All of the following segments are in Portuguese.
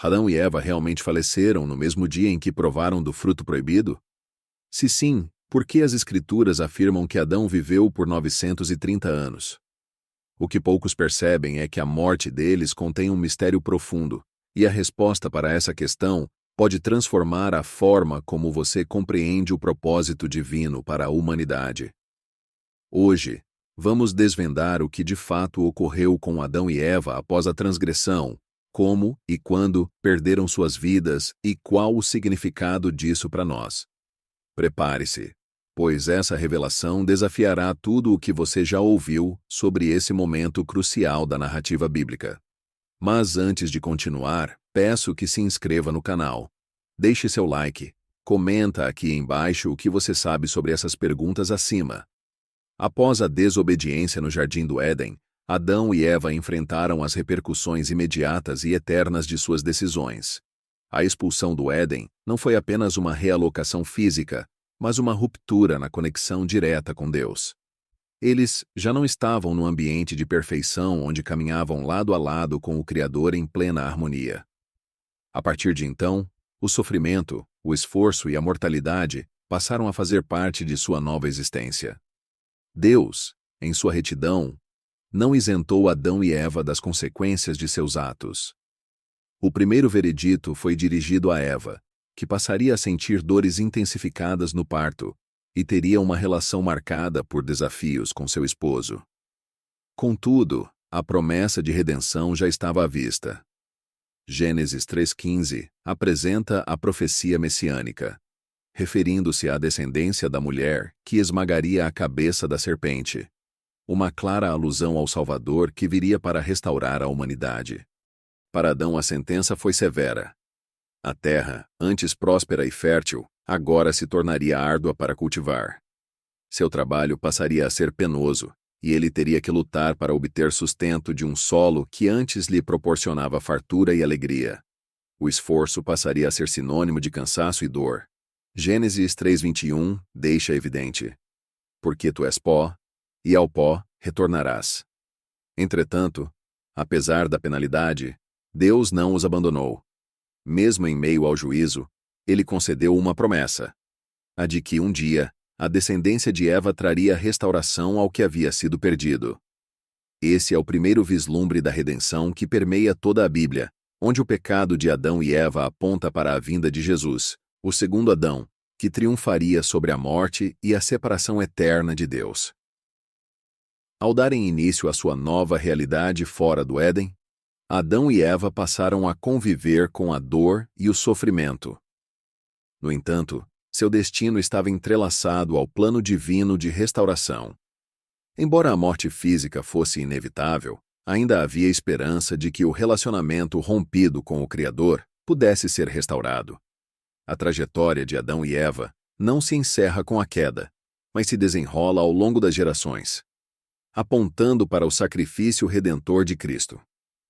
Adão e Eva realmente faleceram no mesmo dia em que provaram do fruto proibido? Se sim, por que as Escrituras afirmam que Adão viveu por 930 anos? O que poucos percebem é que a morte deles contém um mistério profundo, e a resposta para essa questão pode transformar a forma como você compreende o propósito divino para a humanidade. Hoje, vamos desvendar o que de fato ocorreu com Adão e Eva após a transgressão, como e quando perderam suas vidas e qual o significado disso para nós. Prepare-se, pois essa revelação desafiará tudo o que você já ouviu sobre esse momento crucial da narrativa bíblica. Mas antes de continuar, peço que se inscreva no canal. Deixe seu like, comenta aqui embaixo o que você sabe sobre essas perguntas acima. Após a desobediência no Jardim do Éden, Adão e Eva enfrentaram as repercussões imediatas e eternas de suas decisões. A expulsão do Éden não foi apenas uma realocação física, mas uma ruptura na conexão direta com Deus. Eles já não estavam no ambiente de perfeição onde caminhavam lado a lado com o Criador em plena harmonia. A partir de então, o sofrimento, o esforço e a mortalidade passaram a fazer parte de sua nova existência. Deus, em sua retidão, não isentou Adão e Eva das consequências de seus atos. O primeiro veredito foi dirigido a Eva, que passaria a sentir dores intensificadas no parto e teria uma relação marcada por desafios com seu esposo. Contudo, a promessa de redenção já estava à vista. Gênesis 3,15 apresenta a profecia messiânica, referindo-se à descendência da mulher que esmagaria a cabeça da serpente, uma clara alusão ao Salvador que viria para restaurar a humanidade. Para Adão a sentença foi severa. A terra, antes próspera e fértil, agora se tornaria árdua para cultivar. Seu trabalho passaria a ser penoso, e ele teria que lutar para obter sustento de um solo que antes lhe proporcionava fartura e alegria. O esforço passaria a ser sinônimo de cansaço e dor. Gênesis 3,21 deixa evidente: porque tu és pó, e ao pó retornarás. Entretanto, apesar da penalidade, Deus não os abandonou. Mesmo em meio ao juízo, ele concedeu uma promessa: a de que um dia a descendência de Eva traria restauração ao que havia sido perdido. Esse é o primeiro vislumbre da redenção que permeia toda a Bíblia, onde o pecado de Adão e Eva aponta para a vinda de Jesus, o segundo Adão, que triunfaria sobre a morte e a separação eterna de Deus. Ao darem início à sua nova realidade fora do Éden, Adão e Eva passaram a conviver com a dor e o sofrimento. No entanto, seu destino estava entrelaçado ao plano divino de restauração. Embora a morte física fosse inevitável, ainda havia esperança de que o relacionamento rompido com o Criador pudesse ser restaurado. A trajetória de Adão e Eva não se encerra com a queda, mas se desenrola ao longo das gerações, apontando para o sacrifício redentor de Cristo.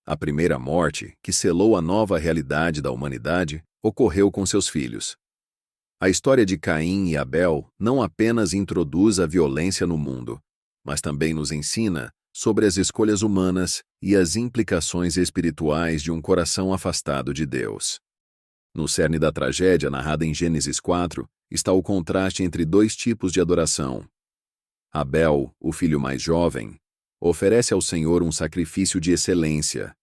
A primeira morte, que selou a nova realidade da humanidade, ocorreu com seus filhos. A história de Caim e Abel não apenas introduz a violência no mundo, mas também nos ensina sobre as escolhas humanas e as implicações espirituais de um coração afastado de Deus. No cerne da tragédia narrada em Gênesis 4 está o contraste entre dois tipos de adoração. Abel, o filho mais jovem, oferece ao Senhor um sacrifício de excelência,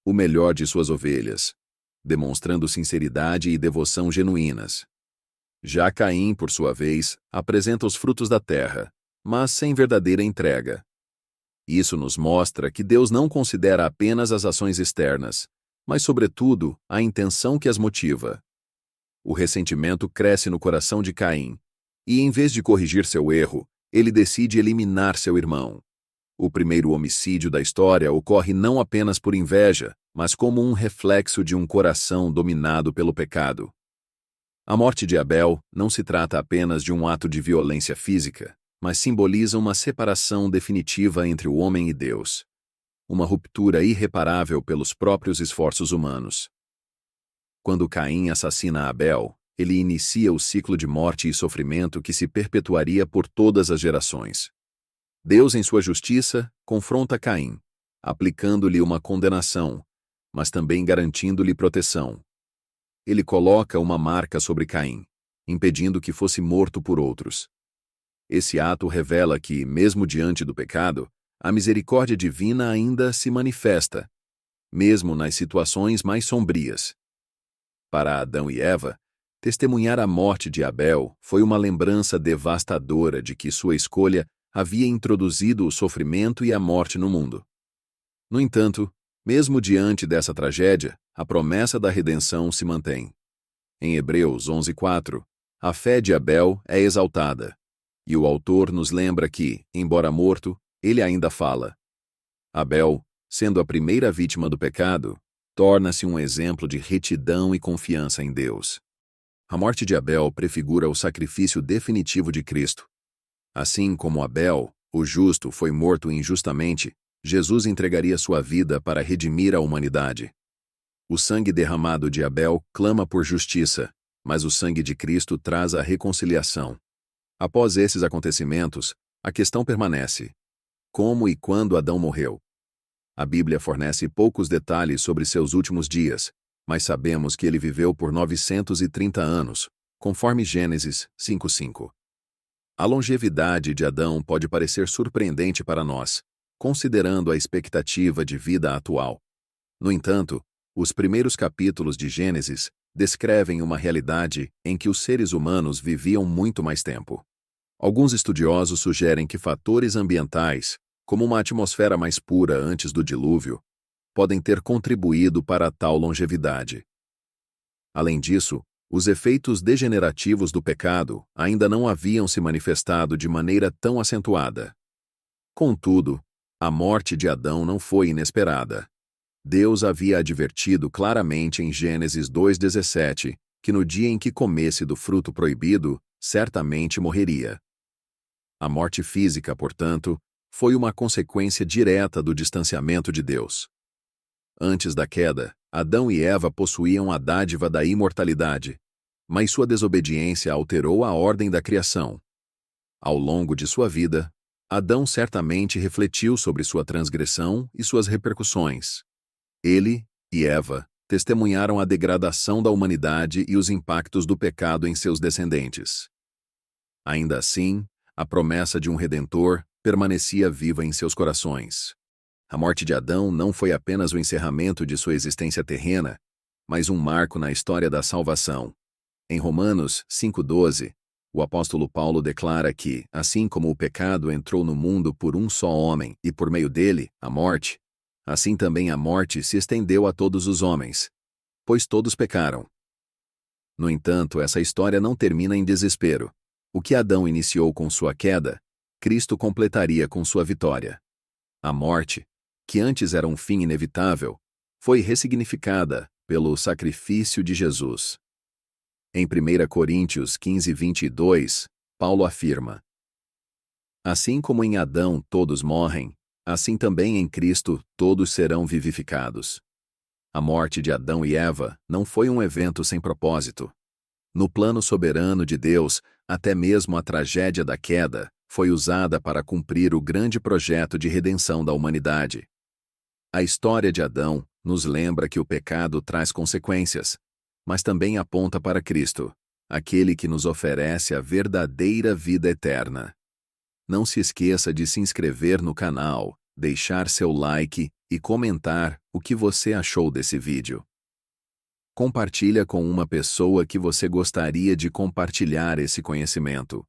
o melhor de suas ovelhas, demonstrando sinceridade e devoção genuínas. Já Caim, por sua vez, apresenta os frutos da terra, mas sem verdadeira entrega. Isso nos mostra que Deus não considera apenas as ações externas, mas, sobretudo, a intenção que as motiva. O ressentimento cresce no coração de Caim, e em vez de corrigir seu erro, ele decide eliminar seu irmão. O primeiro homicídio da história ocorre não apenas por inveja, mas como um reflexo de um coração dominado pelo pecado. A morte de Abel não se trata apenas de um ato de violência física, mas simboliza uma separação definitiva entre o homem e Deus. Uma ruptura irreparável pelos próprios esforços humanos. Quando Caim assassina Abel, ele inicia o ciclo de morte e sofrimento que se perpetuaria por todas as gerações. Deus, em sua justiça, confronta Caim, aplicando-lhe uma condenação, mas também garantindo-lhe proteção. Ele coloca uma marca sobre Caim, impedindo que fosse morto por outros. Esse ato revela que, mesmo diante do pecado, a misericórdia divina ainda se manifesta, mesmo nas situações mais sombrias. Para Adão e Eva, testemunhar a morte de Abel foi uma lembrança devastadora de que sua escolha havia introduzido o sofrimento e a morte no mundo. No entanto, mesmo diante dessa tragédia, a promessa da redenção se mantém. Em Hebreus 11:4, a fé de Abel é exaltada, e o autor nos lembra que, embora morto, ele ainda fala. Abel, sendo a primeira vítima do pecado, torna-se um exemplo de retidão e confiança em Deus. A morte de Abel prefigura o sacrifício definitivo de Cristo. Assim como Abel, o justo, foi morto injustamente, Jesus entregaria sua vida para redimir a humanidade. O sangue derramado de Abel clama por justiça, mas o sangue de Cristo traz a reconciliação. Após esses acontecimentos, a questão permanece: como e quando Adão morreu? A Bíblia fornece poucos detalhes sobre seus últimos dias, mas sabemos que ele viveu por 930 anos, conforme Gênesis 5:5. A longevidade de Adão pode parecer surpreendente para nós, considerando a expectativa de vida atual. No entanto, os primeiros capítulos de Gênesis descrevem uma realidade em que os seres humanos viviam muito mais tempo. Alguns estudiosos sugerem que fatores ambientais, como uma atmosfera mais pura antes do dilúvio, podem ter contribuído para tal longevidade. Além disso, os efeitos degenerativos do pecado ainda não haviam se manifestado de maneira tão acentuada. Contudo, a morte de Adão não foi inesperada. Deus havia advertido claramente em Gênesis 2:17 que no dia em que comesse do fruto proibido, certamente morreria. A morte física, portanto, foi uma consequência direta do distanciamento de Deus. Antes da queda, Adão e Eva possuíam a dádiva da imortalidade, mas sua desobediência alterou a ordem da criação. Ao longo de sua vida, Adão certamente refletiu sobre sua transgressão e suas repercussões. Ele e Eva testemunharam a degradação da humanidade e os impactos do pecado em seus descendentes. Ainda assim, a promessa de um Redentor permanecia viva em seus corações. A morte de Adão não foi apenas o encerramento de sua existência terrena, mas um marco na história da salvação. Em Romanos 5:12, o apóstolo Paulo declara que, assim como o pecado entrou no mundo por um só homem e por meio dele, a morte, assim também a morte se estendeu a todos os homens, pois todos pecaram. No entanto, essa história não termina em desespero. O que Adão iniciou com sua queda, Cristo completaria com sua vitória. A morte, que antes era um fim inevitável, foi ressignificada pelo sacrifício de Jesus. Em 1 Coríntios 15:22, Paulo afirma: assim como em Adão todos morrem, assim também em Cristo todos serão vivificados. A morte de Adão e Eva não foi um evento sem propósito. No plano soberano de Deus, até mesmo a tragédia da queda foi usada para cumprir o grande projeto de redenção da humanidade. A história de Adão nos lembra que o pecado traz consequências, mas também aponta para Cristo, aquele que nos oferece a verdadeira vida eterna. Não se esqueça de se inscrever no canal, deixar seu like e comentar o que você achou desse vídeo. Compartilha com uma pessoa que você gostaria de compartilhar esse conhecimento.